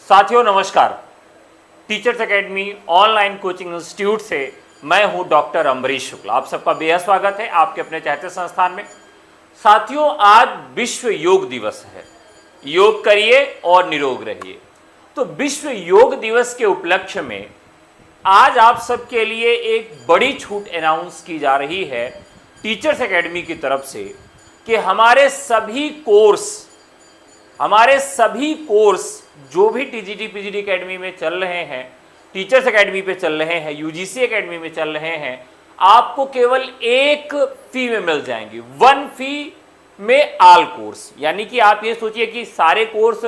साथियों नमस्कार। Teachers academy online coaching institute से मैं हूं डॉक्टर अम्बरीश शुक्ला। आप सबका बेहद स्वागत है आपके अपने चाहते संस्थान में। साथियों आज विश्व योग दिवस है। योग करिए और निरोग रहिए। तो विश्व योग दिवस के उपलक्ष्य में आज आप सबके लिए एक बड़ी छूट अनाउंस की जा रही है टीचर्स एकेडमी की तरफ से कि हमारे सभी कोर्स जो भी टीजीटी पीजीटी एकेडमी में चल रहे हैं, टीचर्स एकेडमी पे चल रहे हैं, यूजीसी एकेडमी में चल रहे हैं, आपको केवल एक फी में मिल जाएंगे। 1 फी में ऑल कोर्स। यानी कि आप ये सोचिए कि सारे कोर्स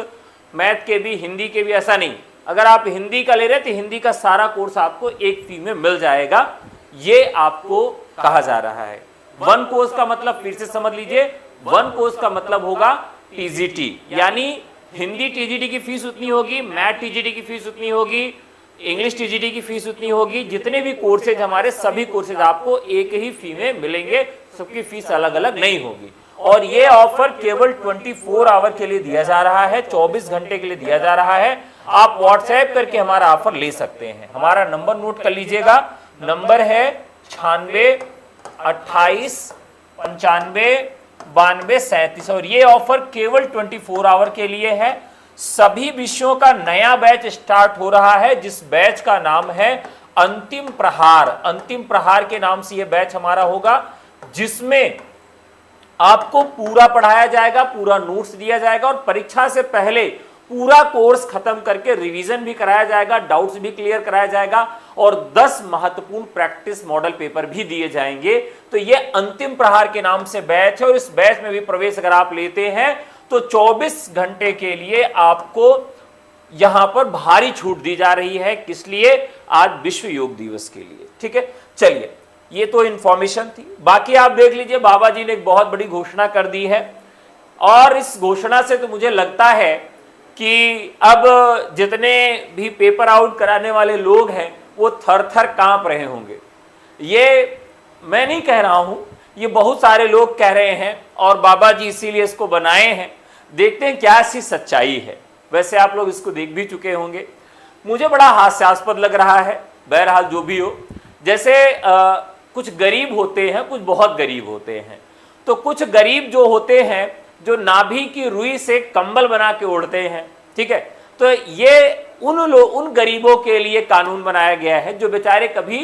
मैथ के भी हिंदी के भी, ऐसा नहीं। अगर आप हिंदी का ले रहे हैं तो हिंदी का सारा कोर्स आपको एक फी में मिल जाएगा। ये आपको कहा जा रहा है। 1 कोर्स का मतलब फिर से समझ लीजिए, 1 कोर्स का मतलब होगा टीजीटी, यानी हिंदी टीजीटी की फीस उतनी होगी, मैथ टीजीटी की फीस उतनी होगी, इंग्लिश टीजीटी की फीस उतनी होगी। जितने भी कोर्सेज हमारे सभी कोर्सेज आपको एक ही फी में मिलेंगे, सबकी फीस अलग अलग नहीं होगी। और ये ऑफर केवल 24 आवर के लिए दिया जा रहा है, 24 घंटे के लिए दिया जा रहा है। आप व्हाट्सएप करके हमारा ऑफर ले सकते हैं। हमारा नंबर नोट कर लीजिएगा, नंबर है 96 28 95 92 37। और ये ऑफर केवल 24 आवर के लिए है। सभी विषयों का नया बैच स्टार्ट हो रहा है, जिस बैच का नाम है अंतिम प्रहार। अंतिम प्रहार के नाम से ये बैच हमारा होगा, जिसमें आपको पूरा पढ़ाया जाएगा, पूरा नोट्स दिया जाएगा और परीक्षा से पहले पूरा कोर्स खत्म करके रिवीजन भी कराया जाएगा, डाउट्स भी क्लियर कराया जाएगा और 10 महत्वपूर्ण प्रैक्टिस मॉडल पेपर भी दिए जाएंगे। तो ये अंतिम प्रहार के नाम से बैच है और इस बैच में भी प्रवेश अगर आप लेते हैं तो 24 घंटे के लिए आपको यहां पर भारी छूट दी जा रही है। किस लिए? आज विश्व योग दिवस के लिए। ठीक है, चलिए ये तो इंफॉर्मेशन थी। बाकी आप देख लीजिए, बाबा जी ने एक बहुत बड़ी घोषणा कर दी है और इस घोषणा से तो मुझे लगता है कि अब जितने भी पेपर आउट कराने वाले लोग हैं वो थर थर कांप रहे होंगे। ये मैं नहीं कह रहा हूं, ये बहुत सारे लोग कह रहे हैं और बाबा जी इसीलिए इसको बनाए हैं। देखते हैं क्या सी सच्चाई है। वैसे आप लोग इसको देख भी चुके होंगे। मुझे बड़ा हास्यास्पद लग रहा है। बहरहाल जो भी हो, जैसे कुछ गरीब होते हैं, कुछ बहुत गरीब होते हैं। तो कुछ गरीब जो होते हैं जो नाभि की रुई से कंबल बना के ओढ़ते हैं, ठीक है। तो ये उन गरीबों के लिए कानून बनाया गया है जो बेचारे कभी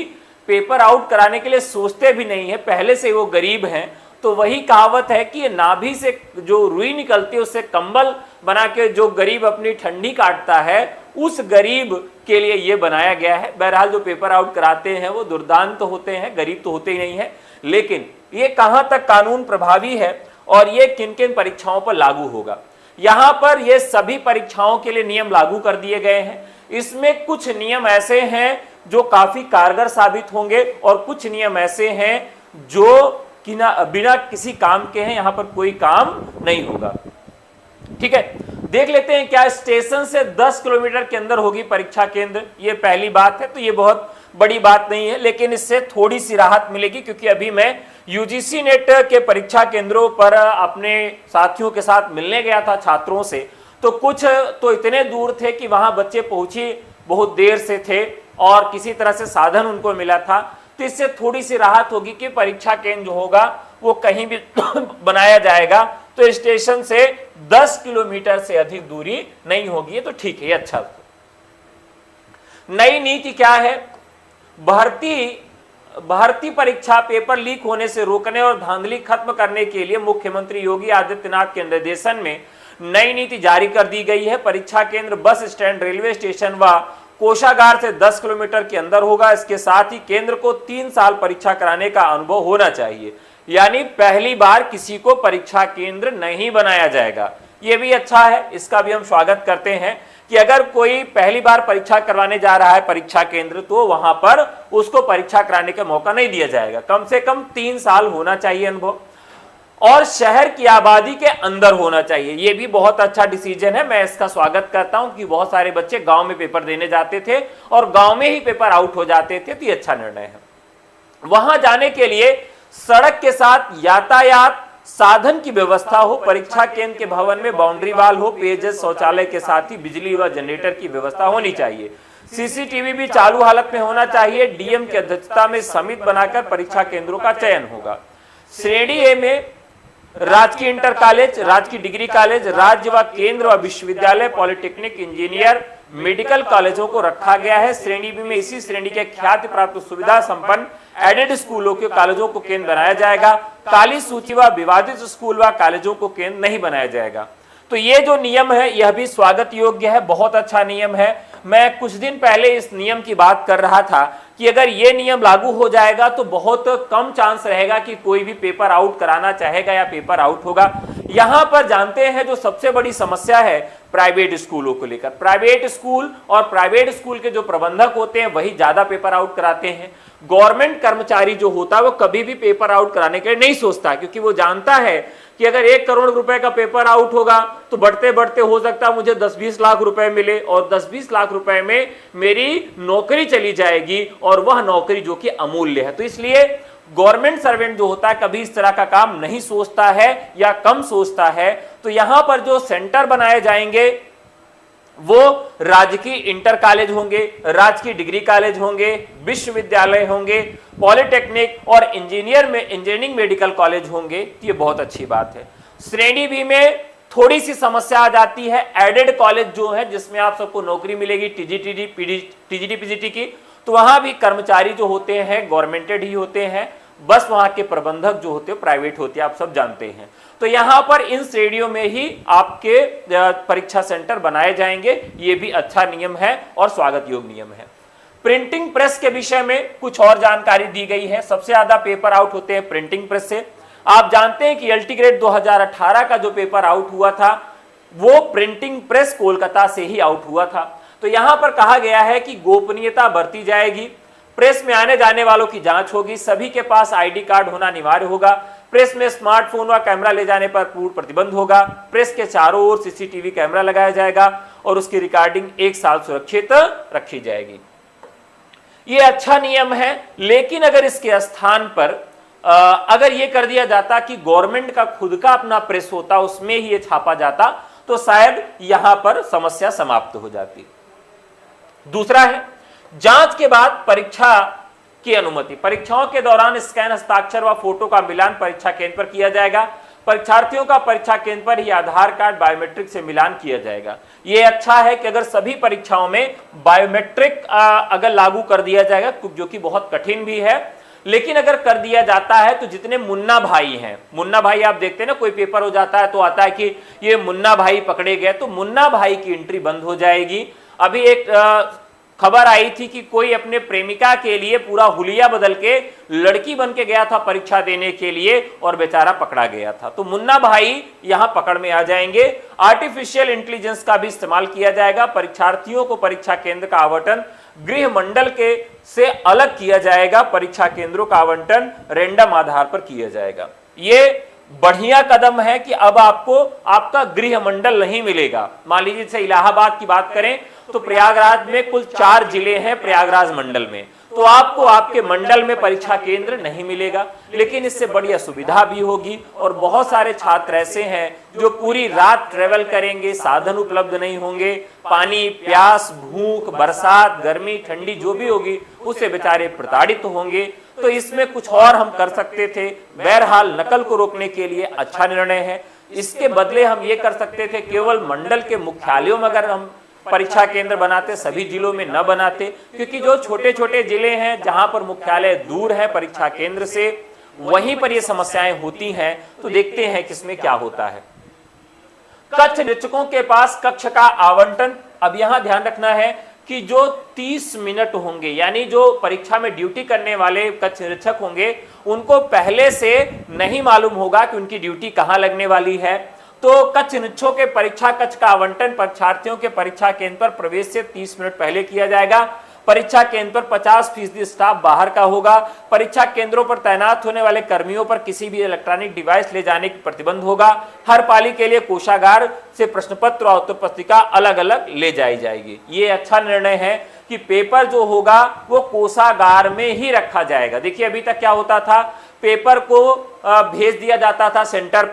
पेपर आउट कराने के लिए सोचते भी नहीं है, पहले से वो गरीब हैं। तो वही कहावत है कि नाभि से जो रुई निकलती है उससे कंबल बना के जो गरीब अपनी ठंडी काटता है, उस गरीब के लिए ये बनाया गया है। बहरहाल जो पेपर आउट कराते हैं वो दुर्दांत तो होते हैं, गरीब तो होते ही नहीं है। लेकिन ये कहां तक कानून प्रभावी है और ये किन किन परीक्षाओं पर लागू होगा? यहां पर ये सभी परीक्षाओं के लिए नियम लागू कर दिए गए हैं। इसमें कुछ नियम ऐसे हैं जो काफी कारगर साबित होंगे और कुछ नियम ऐसे हैं जो बिना किसी काम के हैं, यहां पर कोई काम नहीं होगा। ठीक है, देख लेते हैं। क्या स्टेशन से 10 किलोमीटर के अंदर होगी परीक्षा केंद्र? ये पहली बात है। तो ये बहुत बड़ी बात नहीं है, लेकिन इससे थोड़ी सी राहत मिलेगी, क्योंकि अभी मैं यूजीसी नेट के परीक्षा केंद्रों पर अपने साथियों के साथ मिलने गया था, छात्रों से। तो कुछ तो इतने दूर थे कि वहां बच्चे पहुंचे बहुत देर से थे और किसी तरह से साधन उनको मिला था। तो इससे थोड़ी सी राहत होगी कि परीक्षा केंद्र जो होगा वो कहीं भी बनाया जाएगा तो स्टेशन से 10 किलोमीटर से अधिक दूरी नहीं होगी। ये तो ठीक है, अच्छा। नई नीति क्या है? भर्ती परीक्षा पेपर लीक होने से रोकने और धांधली खत्म करने के लिए मुख्यमंत्री योगी आदित्यनाथ के निर्देशन में नई नीति जारी कर दी गई है। परीक्षा केंद्र बस स्टैंड, रेलवे स्टेशन व कोषागार से 10 किलोमीटर के अंदर होगा। इसके साथ ही केंद्र को 3 साल परीक्षा कराने का अनुभव होना चाहिए, यानी पहली बार किसी को परीक्षा केंद्र नहीं बनाया जाएगा। यह भी अच्छा है, इसका भी हम स्वागत करते हैं कि अगर कोई पहली बार परीक्षा करवाने जा रहा है परीक्षा केंद्र, तो वहां पर उसको परीक्षा कराने का मौका नहीं दिया जाएगा। कम से कम 3 साल होना चाहिए अनुभव और शहर की आबादी के अंदर होना चाहिए। यह भी बहुत अच्छा डिसीजन है, मैं इसका स्वागत करता हूं कि बहुत सारे बच्चे गांव में पेपर देने जाते थे और गांव में ही पेपर आउट हो जाते थे। तो ये अच्छा निर्णय है। वहां जाने के लिए सड़क के साथ यातायात साधन की व्यवस्था हो, परीक्षा केंद्र के भवन में बाउंड्री वाल हो, पेयजल शौचालय के साथ ही बिजली व जनरेटर की व्यवस्था होनी चाहिए। सीसीटीवी भी चालू हालत में होना चाहिए। डीएम की अध्यक्षता में समिति बनाकर परीक्षा केंद्रों का चयन होगा। श्रेणी ए में राजकीय इंटर कॉलेज, राजकीय डिग्री कॉलेज, राज्य व केंद्र व विश्वविद्यालय, पॉलिटेक्निक, इंजीनियर, मेडिकल कॉलेजों को रखा गया है। श्रेणी बी में इसी श्रेणी के ख्याति प्राप्त सुविधा संपन्न एडेड स्कूलों के कॉलेजों को केंद्र बनाया जाएगा। काली सूची व विवादित स्कूल व कॉलेजों को केंद्र नहीं बनाया जाएगा। तो ये जो नियम है यह भी स्वागत योग्य है, बहुत अच्छा नियम है। मैं कुछ दिन पहले इस नियम की बात कर रहा था कि अगर ये नियम लागू हो जाएगा तो बहुत कम चांस रहेगा कि कोई भी पेपर आउट कराना चाहेगा या पेपर आउट होगा। यहां पर जानते हैं जो सबसे बड़ी समस्या है प्राइवेट स्कूलों को लेकर, प्राइवेट स्कूल और प्राइवेट स्कूल के जो प्रबंधक होते हैं वही ज्यादा पेपर आउट कराते हैं। गवर्नमेंट कर्मचारी जो होता है वो कभी भी पेपर आउट कराने के लिए नहीं सोचता, क्योंकि वो जानता है कि अगर 1 करोड़ रुपए का पेपर आउट होगा तो बढ़ते बढ़ते हो सकता है मुझे 10-20 लाख रुपए मिले और 10-20 लाख रुपए में मेरी नौकरी चली जाएगी और वह नौकरी जो कि अमूल्य है। तो इसलिए गवर्नमेंट सर्वेंट जो होता है कभी इस तरह का काम नहीं सोचता है या कम सोचता है। तो यहां पर जो सेंटर बनाए जाएंगे वो राजकीय इंटर कॉलेज होंगे, राजकीय डिग्री कॉलेज होंगे, विश्वविद्यालय होंगे, पॉलिटेक्निक और इंजीनियरिंग मेडिकल कॉलेज होंगे। ये बहुत अच्छी बात है। श्रेणी बी में थोड़ी सी समस्या आ जाती है, एडेड कॉलेज जो है जिसमें आप सबको नौकरी मिलेगी टीजीटी पीजीटी की, तो वहां भी कर्मचारी जो होते हैं गवर्नमेंटेड ही होते हैं, बस वहां के प्रबंधक जो होते हैं प्राइवेट होते हैं, आप सब जानते हैं। तो यहां पर इन श्रेणियों में ही आपके परीक्षा सेंटर बनाए जाएंगे। ये भी अच्छा नियम है और स्वागत योग्य नियम है। प्रिंटिंग प्रेस के विषय में कुछ और जानकारी दी गई है। सबसे ज्यादा पेपर आउट होते हैं प्रिंटिंग प्रेस से। आप जानते हैं कि एलटी ग्रेड 2018 का जो पेपर आउट हुआ था वो प्रिंटिंग प्रेस कोलकाता से ही आउट हुआ था। तो यहां पर कहा गया है कि गोपनीयता बरती जाएगी, प्रेस में आने जाने वालों की जांच होगी, सभी के पास आईडी कार्ड होना अनिवार्य होगा, प्रेस में स्मार्टफोन व कैमरा ले जाने पर पूर्ण प्रतिबंध होगा, प्रेस के चारों ओर सीसीटीवी कैमरा लगाया जाएगा और उसकी रिकॉर्डिंग 1 साल सुरक्षित रखी जाएगी। ये अच्छा नियम है, लेकिन अगर इसके स्थान पर अगर ये कर दिया जाता कि गवर्नमेंट का खुद का अपना प्रेस होता, उसमें ही ये छापा जाता, तो शायद यहां पर समस्या समाप्त हो जाती। दूसरा है जांच के बाद परीक्षा की अनुमति। परीक्षाओं के दौरान स्कैन, हस्ताक्षर व फोटो का मिलान परीक्षा केंद्र पर किया जाएगा। परीक्षार्थियों का परीक्षा केंद्र पर ही आधार कार्ड बायोमेट्रिक से मिलान किया जाएगा। यह अच्छा है कि अगर सभी परीक्षाओं में बायोमेट्रिक अगर लागू कर दिया जाएगा, जो कि बहुत कठिन भी है, लेकिन अगर कर दिया जाता है तो जितने मुन्ना भाई हैं, मुन्ना भाई आप देखते हैं ना, कोई पेपर हो जाता है तो आता है कि ये मुन्ना भाई पकड़े गए, तो मुन्ना भाई की एंट्री बंद हो जाएगी। अभी एक खबर आई थी कि कोई अपने प्रेमिका के लिए पूरा हुलिया बदल के लड़की बन के गया था परीक्षा देने के लिए और बेचारा पकड़ा गया था। तो मुन्ना भाई यहां पकड़ में आ जाएंगे। आर्टिफिशियल इंटेलिजेंस का भी इस्तेमाल किया जाएगा। परीक्षार्थियों को परीक्षा केंद्र का आवंटन गृह मंडल के से अलग किया जाएगा। परीक्षा केंद्रों का आवंटन रैंडम आधार पर किया जाएगा। ये बढ़िया कदम है कि अब आपको आपका गृह मंडल नहीं मिलेगा। मान लीजिए जैसे इलाहाबाद की बात करें तो प्रयागराज में कुल 4 जिले हैं प्रयागराज मंडल में, तो आपको आपके मंडल में परीक्षा केंद्र नहीं मिलेगा। लेकिन इससे बढ़िया सुविधा भी होगी और बहुत सारे छात्र ऐसे हैं जो पूरी रात ट्रेवल करेंगे, साधन उपलब्ध नहीं होंगे, पानी, प्यास, भूख, बरसात, गर्मी, ठंडी जो भी होगी उससे बेचारे प्रताड़ित होंगे। तो इसमें कुछ और हम कर सकते थे। बहरहाल नकल को रोकने के लिए अच्छा निर्णय है। इसके बदले हम ये कर सकते थे, केवल मंडल के मुख्यालयों में अगर हम परीक्षा केंद्र बनाते, सभी जिलों में न बनाते, क्योंकि जो छोटे छोटे जिले हैं जहां पर मुख्यालय दूर है परीक्षा केंद्र से, वहीं पर ये समस्याएं होती हैं। तो देखते हैं किसमें क्या होता है। कक्ष निरीक्षकों के पास कक्ष का आवंटन, अब यहां ध्यान रखना है कि जो 30 मिनट होंगे, यानी जो परीक्षा में ड्यूटी करने वाले कक्ष निरीक्षक होंगे, उनको पहले से नहीं मालूम होगा कि उनकी ड्यूटी कहां लगने वाली है। तो कक्ष निरीक्षकों के परीक्षा कक्ष का आवंटन परीक्षार्थियों के परीक्षा केंद्र पर प्रवेश से 30 मिनट पहले किया जाएगा। परीक्षा केंद्र पर 50% स्टाफ बाहर का होगा। परीक्षा केंद्रों पर तैनात होने वाले कर्मियों पर किसी भी इलेक्ट्रॉनिक डिवाइस ले जाने की प्रतिबंध होगा। हर पाली के लिए कोषागार से प्रश्न पत्र और उत्तर पुस्तिका अलग अलग ले जाई जाएगी। ये अच्छा निर्णय है कि पेपर जो होगा वो कोषागार में ही रखा जाएगा। देखिए अभी तक क्या होता था पेपर को भेज दिया जाता था सेंटर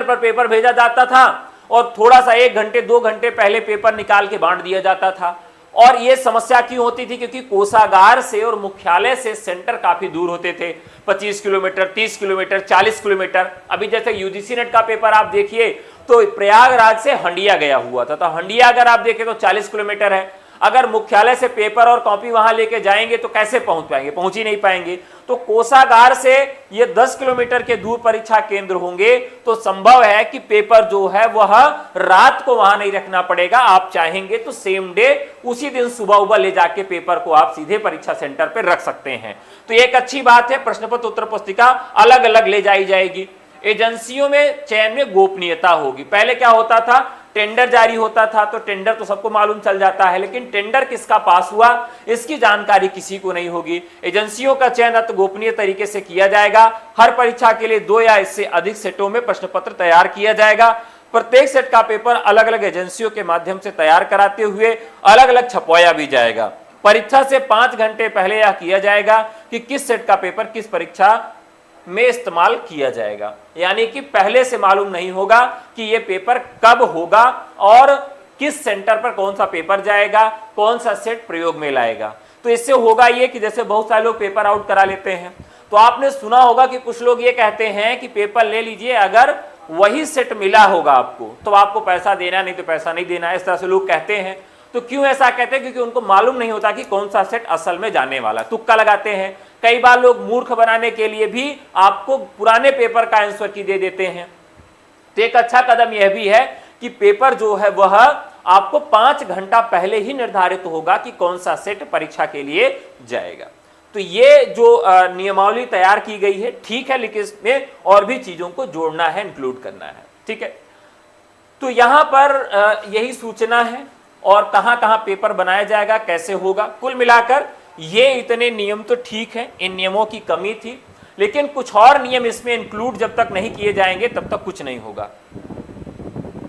पर पेपर भेजा जाता था और थोड़ा सा 1 घंटे 2 घंटे पहले पेपर निकाल के बांट दिया जाता था। और ये समस्या क्यों होती थी? क्योंकि कोषागार से और मुख्यालय से सेंटर काफी दूर होते थे, 25 किलोमीटर, 30 किलोमीटर, 40 किलोमीटर। अभी जैसे यूजीसी नेट का पेपर आप देखिए तो प्रयागराज से हंडिया गया हुआ था, तो हंडिया अगर आप देखें तो 40 किलोमीटर है। अगर मुख्यालय से पेपर और कॉपी वहां लेके जाएंगे तो कैसे पहुंच पाएंगे? पहुंच ही नहीं पाएंगे। तो कोषागार से ये 10 किलोमीटर के दूर परीक्षा केंद्र होंगे तो संभव है कि पेपर जो है वह रात को वहां नहीं रखना पड़ेगा। आप चाहेंगे तो सेम डे उसी दिन सुबह ले जाके पेपर को आप सीधे परीक्षा सेंटर पर रख सकते हैं। तो एक अच्छी बात है, प्रश्न पत्र उत्तर पुस्तिका अलग अलग ले जाई जाएगी। एजेंसियों में चयन में गोपनीयता होगी। पहले क्या होता था, टेंडर जारी होता था तो टेंडर तो सबको मालूम चल जाता है, लेकिन टेंडर किसका पास हुआ इसकी जानकारी किसी को नहीं होगी। एजेंसियों का चयन अति गोपनीय तरीके से किया जाएगा। हर परीक्षा के लिए 2 या इससे अधिक सेटों में प्रश्न पत्र तैयार किया जाएगा। प्रत्येक सेट का पेपर अलग अलग एजेंसियों के माध्यम से तैयार कराते हुए अलग अलग छपवाया भी जाएगा। परीक्षा से 5 घंटे पहले यह किया जाएगा कि किस सेट का पेपर किस परीक्षा में इस्तेमाल किया जाएगा, यानी कि पहले से मालूम नहीं होगा कि यह पेपर कब होगा और किस सेंटर पर कौन सा पेपर जाएगा, कौन सा सेट प्रयोग में लाएगा। तो इससे होगा ये कि जैसे बहुत सारे लोग पेपर आउट करा लेते हैं, तो आपने सुना होगा कि कुछ लोग ये कहते हैं कि पेपर ले लीजिए, अगर वही सेट मिला होगा आपको तो आपको पैसा देना, नहीं तो पैसा नहीं देना। इस तरह से लोग कहते हैं। तो क्यों ऐसा कहते हैं? क्योंकि उनको मालूम नहीं होता कि कौन सा सेट असल में जाने वाला, तुक्का लगाते हैं। कई बार लोग मूर्ख बनाने के लिए भी आपको पुराने पेपर का आंसर की दे देते हैं। तो एक अच्छा कदम यह भी है कि पेपर जो है वह आपको 5 घंटा पहले ही निर्धारित होगा कि कौन सा सेट परीक्षा के लिए जाएगा। तो ये जो नियमावली तैयार की गई है ठीक है, लेकिन इसमें और भी चीजों को जोड़ना है, इंक्लूड करना है। ठीक है, तो यहां पर यही सूचना है और कहां कहां पेपर बनाया जाएगा, कैसे होगा। कुल मिलाकर ये इतने नियम तो ठीक है, इन नियमों की कमी थी, लेकिन कुछ और नियम इसमें इंक्लूड जब तक नहीं किए जाएंगे तब तक कुछ नहीं होगा।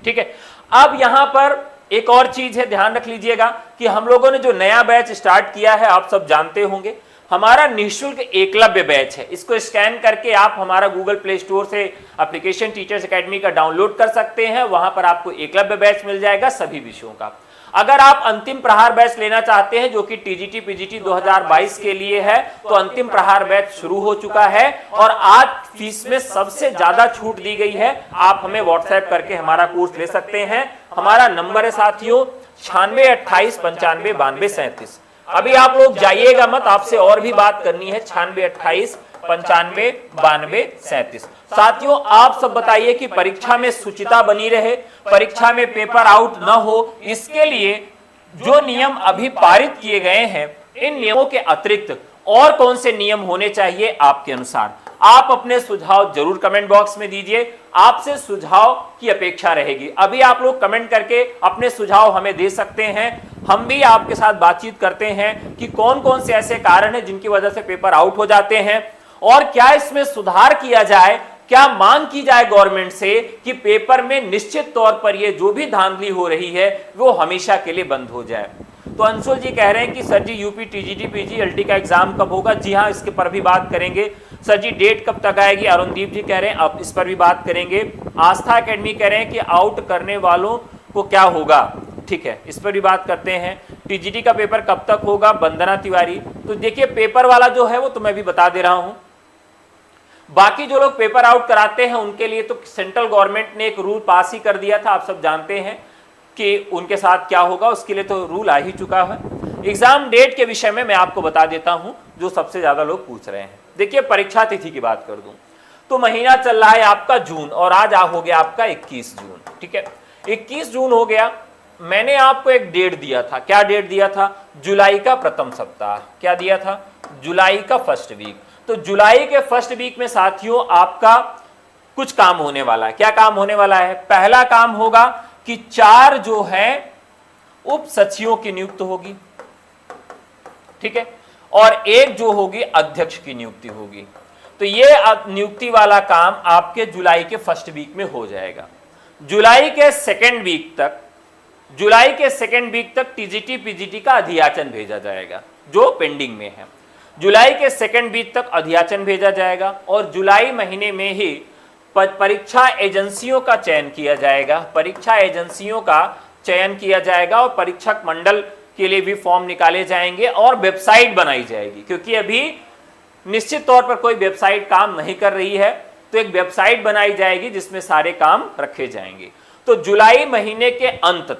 ठीक है, अब यहां पर एक और चीज है, ध्यान रख लीजिएगा कि हम लोगों ने जो नया बैच स्टार्ट किया है आप सब जानते होंगे, हमारा निःशुल्क एकलव्य बैच है। इसको स्कैन करके आप हमारा गूगल प्ले स्टोर से एप्लीकेशन टीचर्स एकेडमी का डाउनलोड कर सकते हैं। वहां पर आपको एकलव्य बैच मिल जाएगा सभी विषयों का। अगर आप अंतिम प्रहार बैच लेना चाहते हैं जो कि टीजीटी पीजीटी 2022 के लिए है, तो अंतिम प्रहार बैच शुरू हो चुका है और आज फीस में सबसे ज्यादा छूट दी गई है। आप हमें व्हाट्सएप करके हमारा कोर्स ले सकते हैं। हमारा नंबर है साथियों 9628 95 92 37। अभी आप लोग जाइएगा मत, आपसे और भी बात करनी है। 9628 95 92 37। साथियों आप सब बताइए कि परीक्षा में शुचिता बनी रहे, परीक्षा में पेपर आउट न हो, इसके लिए जो नियम अभी पारित किए गए हैं, इन नियमों के अतिरिक्त और कौन से नियम होने चाहिए आपके अनुसार? आप अपने सुझाव जरूर कमेंट बॉक्स में दीजिए। आपसे सुझाव की अपेक्षा रहेगी। अभी आप लोग कमेंट करके अपने सुझाव हमें दे सकते हैं, हम भी आपके साथ बातचीत करते हैं कि कौन कौन से ऐसे कारण हैं जिनकी वजह से पेपर आउट हो जाते हैं और क्या इसमें सुधार किया जाए, क्या मांग की जाए गवर्नमेंट से कि पेपर में निश्चित तौर पर ये जो भी धांधली हो रही है वो हमेशा के लिए बंद हो जाए। तो अंशुल जी कह रहे हैं कि सर जी यूपी टीजीटी पीजीएलटी का एग्जाम कब होगा? जी हाँ, इसके पर भी बात करेंगे। सर जी डेट कब तक आएगी? अरुणदीप जी कह रहे हैं अब इस पर भी बात करेंगे। आस्था एकेडमी कह रहे हैं कि आउट करने वालों को क्या होगा? ठीक है, इस पर भी बात करते हैं। टीजीटी का पेपर कब तक होगा? वंदना तिवारी। तो देखिए पेपर वाला जो है वो तो मैं भी बता दे रहा हूं। बाकी जो लोग पेपर आउट कराते हैं उनके लिए तो सेंट्रल गवर्नमेंट ने एक रूल पास ही कर दिया था, आप सब जानते हैं कि उनके साथ क्या होगा, उसके लिए तो रूल आ ही चुका है। एग्जाम डेट के विषय में मैं आपको बता देता हूं जो सबसे ज्यादा लोग पूछ रहे हैं। देखिए परीक्षा तिथि की बात कर दूं तो महीना चल रहा है आपका जून और आज हो गया आपका 21 जून। ठीक है, 21 जून हो गया। मैंने आपको एक डेट दिया था, क्या डेट दिया था? जुलाई का प्रथम सप्ताह। क्या दिया था? जुलाई का फर्स्ट वीक। तो जुलाई के फर्स्ट वीक में साथियों आपका कुछ काम होने वाला है। क्या काम होने वाला है? पहला काम होगा कि 4 जो है उप सचिवों की नियुक्ति होगी। ठीक है, और 1 जो होगी अध्यक्ष की नियुक्ति होगी। तो ये नियुक्ति वाला काम आपके जुलाई के फर्स्ट वीक में हो जाएगा। जुलाई के सेकेंड वीक तक टीजीटी पीजीटी का अधियाचन भेजा जाएगा जो पेंडिंग में है। जुलाई के सेकेंड वीक तक अधियाचन भेजा जाएगा और जुलाई महीने में ही परीक्षा एजेंसियों का चयन किया जाएगा, परीक्षा एजेंसियों का चयन किया जाएगा और परीक्षक मंडल के लिए भी फॉर्म निकाले जाएंगे और वेबसाइट बनाई जाएगी, क्योंकि अभी निश्चित तौर पर कोई वेबसाइट काम नहीं कर रही है, तो एक वेबसाइट बनाई जाएगी जिसमें सारे काम रखे जाएंगे। तो जुलाई महीने के अंत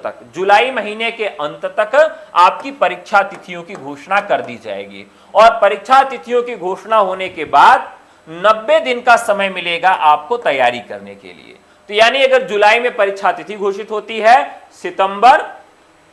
तक आपकी परीक्षा तिथियों की घोषणा कर दी जाएगी और परीक्षा तिथियों की घोषणा होने के बाद 90 दिन का समय मिलेगा आपको तैयारी करने के लिए। तो यानी अगर जुलाई में परीक्षा तिथि घोषित होती है, सितंबर,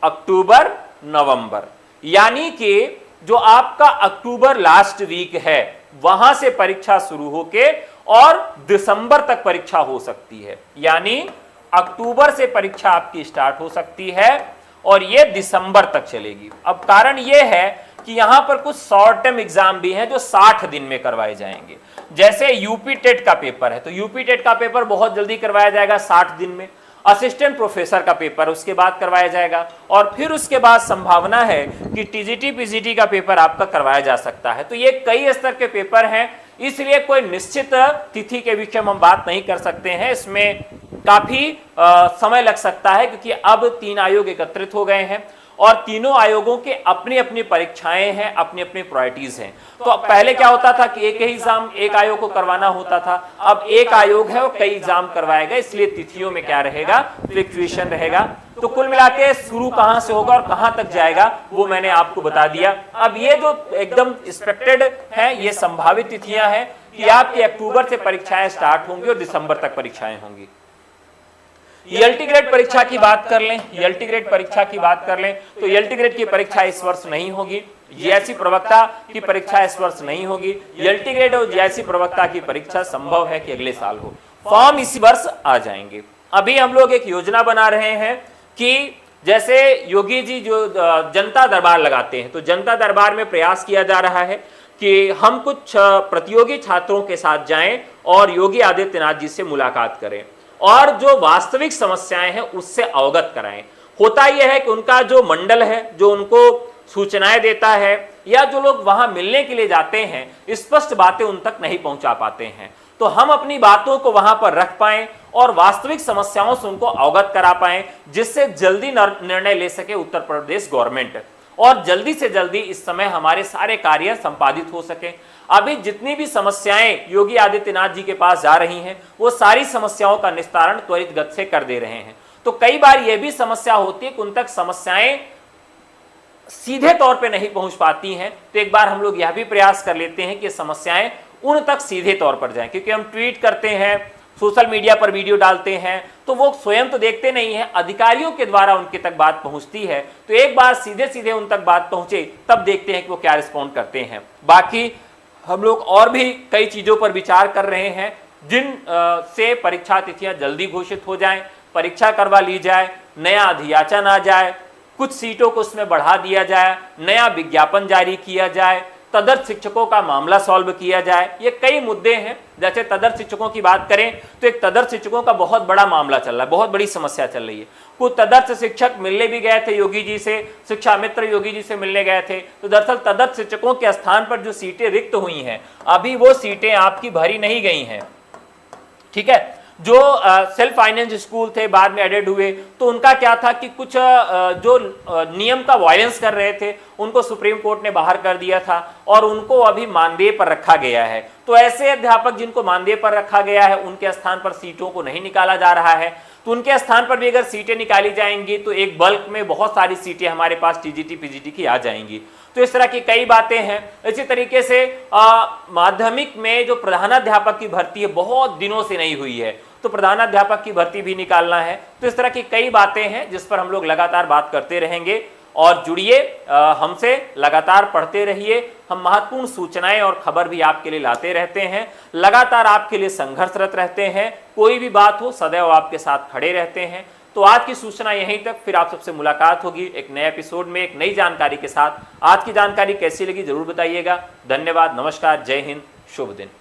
अक्टूबर, नवंबर, यानी कि जो आपका अक्टूबर लास्ट वीक है वहां से परीक्षा शुरू होके और दिसंबर तक परीक्षा हो सकती है, यानी अक्टूबर से परीक्षा आपकी स्टार्ट हो सकती है और यह दिसंबर तक चलेगी। अब कारण यह है कि यहां पर कुछ शॉर्ट टर्म एग्जाम भी हैं जो 60 दिन में करवाए जाएंगे। जैसे यूपी टेट का पेपर है, तो यूपी टेट का पेपर बहुत जल्दी करवाया जाएगा 60 दिन में। असिस्टेंट प्रोफेसर का पेपर उसके बाद करवाया जाएगा और फिर उसके बाद संभावना है कि टीजीटी पीजीटी का पेपर आपका करवाया जा सकता है। तो ये कई स्तर के पेपर हैं, इसलिए कोई निश्चित तिथि के विषय में हम बात नहीं कर सकते हैं, इसमें काफी समय लग सकता है, क्योंकि अब 3 आयोग एकत्रित हो गए हैं और तीनों आयोगों के अपनी अपनी परीक्षाएं हैं, अपनी अपनी प्रायोरिटीज हैं। तो पहले क्या होता था कि एक ही एग्जाम एक आयोग को करवाना होता था, अब एक आयोग है और कई एग्जाम करवाए गए, इसलिए तिथियों में क्या रहेगा, फ्लक्चुएशन रहेगा। तो कुल मिला के शुरू कहां से होगा और कहां तक जाएगा वो मैंने आपको बता दिया। अब ये जो एकदम एक्सपेक्टेड है, ये संभावित तिथियां हैं कि आपके अक्टूबर से परीक्षाएं स्टार्ट होंगी और दिसंबर तक परीक्षाएं होंगी। एलटी ग्रेड परीक्षा की बात कर लें, एलटी ग्रेड परीक्षा की बात कर लें तो एलटी ग्रेड की परीक्षा इस वर्ष नहीं होगी, जेएससी प्रवक्ता की परीक्षा इस वर्ष नहीं होगी। एलटी ग्रेड और जेएससी प्रवक्ता की परीक्षा संभव है कि अगले साल हो, फॉर्म इसी वर्ष आ जाएंगे। अभी हम लोग एक योजना बना रहे हैं कि जैसे योगी जी जो जनता दरबार लगाते हैं, तो जनता दरबार में प्रयास किया जा रहा है कि हम कुछ प्रतियोगी छात्रों के साथ जाएं और योगी आदित्यनाथ जी से मुलाकात करें और जो वास्तविक समस्याएं हैं उससे अवगत कराएं। होता यह है कि उनका जो मंडल है जो उनको सूचनाएं देता है या जो लोग वहां मिलने के लिए जाते हैं, स्पष्ट बातें उन तक नहीं पहुंचा पाते हैं, तो हम अपनी बातों को वहां पर रख पाएं और वास्तविक समस्याओं से उनको अवगत करा पाएं, जिससे जल्दी निर्णय ले सके उत्तर प्रदेश गवर्नमेंट और जल्दी से जल्दी इस समय हमारे सारे कार्य संपादित हो सके। अभी जितनी भी समस्याएं योगी आदित्यनाथ जी के पास जा रही हैं, वो सारी समस्याओं का निस्तारण त्वरित गति से कर दे रहे हैं। तो कई बार यह भी समस्या होती है कि उन तक समस्याएं सीधे तौर पे नहीं पहुंच पाती हैं, तो एक बार हम लोग यह भी प्रयास कर लेते हैं कि समस्याएं उन तक सीधे तौर पर जाएं, क्योंकि हम ट्वीट करते हैं, सोशल मीडिया पर वीडियो डालते हैं, तो वो स्वयं तो देखते नहीं है, अधिकारियों के द्वारा उनके तक बात पहुंचती है। तो एक बार सीधे सीधे उन तक बात पहुंचे तब देखते हैं कि वो क्या रिस्पॉन्ड करते हैं। बाकी हम लोग और भी कई चीजों पर विचार कर रहे हैं जिन से परीक्षा तिथियां जल्दी घोषित हो जाएं, परीक्षा करवा ली जाए, नया अधियाचन आ जाए, कुछ सीटों को उसमें बढ़ा दिया जाए, नया विज्ञापन जारी किया जाए, तदर्थ शिक्षकों का मामला सॉल्व किया जाए। ये कई मुद्दे हैं। जैसे तदर्थ शिक्षकों की बात करें तो एक तदर्थ शिक्षकों का बहुत बड़ा मामला चल रहा है, बहुत बड़ी समस्या चल रही है। कुछ तदर्थ शिक्षक मिलने भी गए थे योगी जी से, शिक्षा मित्र योगी जी से मिलने गए थे, तो दरअसल तदर्थ शिक्षकों के स्थान पर जो सीटें रिक्त हुई हैं, अभी वो सीटें आपकी भरी नहीं गई हैं। ठीक है, जो सेल्फ फाइनेंस स्कूल थे बाद में एडेड हुए, तो उनका क्या था कि कुछ जो नियम का वायलेंस कर रहे थे उनको सुप्रीम कोर्ट ने बाहर कर दिया था और उनको अभी मानदेय पर रखा गया है। तो ऐसे अध्यापक जिनको मानदेय पर रखा गया है उनके स्थान पर सीटों को नहीं निकाला जा रहा है, तो उनके स्थान पर भी अगर सीटें निकाली जाएंगी तो एक बल्क में बहुत सारी सीटें हमारे पास टीजीटी पीजीटी की आ जाएंगी। तो इस तरह की कई बातें हैं। इसी तरीके से माध्यमिक में जो प्रधानाध्यापक की भर्ती है बहुत दिनों से नहीं हुई है, तो प्रधानाध्यापक की भर्ती भी निकालना है। तो इस तरह की कई बातें हैं जिस पर हम लोग लगातार बात करते रहेंगे और जुड़िए हमसे, लगातार पढ़ते रहिए। हम महत्वपूर्ण सूचनाएं और खबर भी आपके लिए लाते रहते हैं, लगातार आपके लिए संघर्षरत रहते हैं। कोई भी बात हो सदैव आपके साथ खड़े रहते हैं। तो आज की सूचना यहीं तक, फिर आप सबसे मुलाकात होगी एक नए एपिसोड में एक नई जानकारी के साथ। आज की जानकारी कैसी लगी जरूर बताइएगा। धन्यवाद, नमस्कार, जय हिंद, शुभ दिन।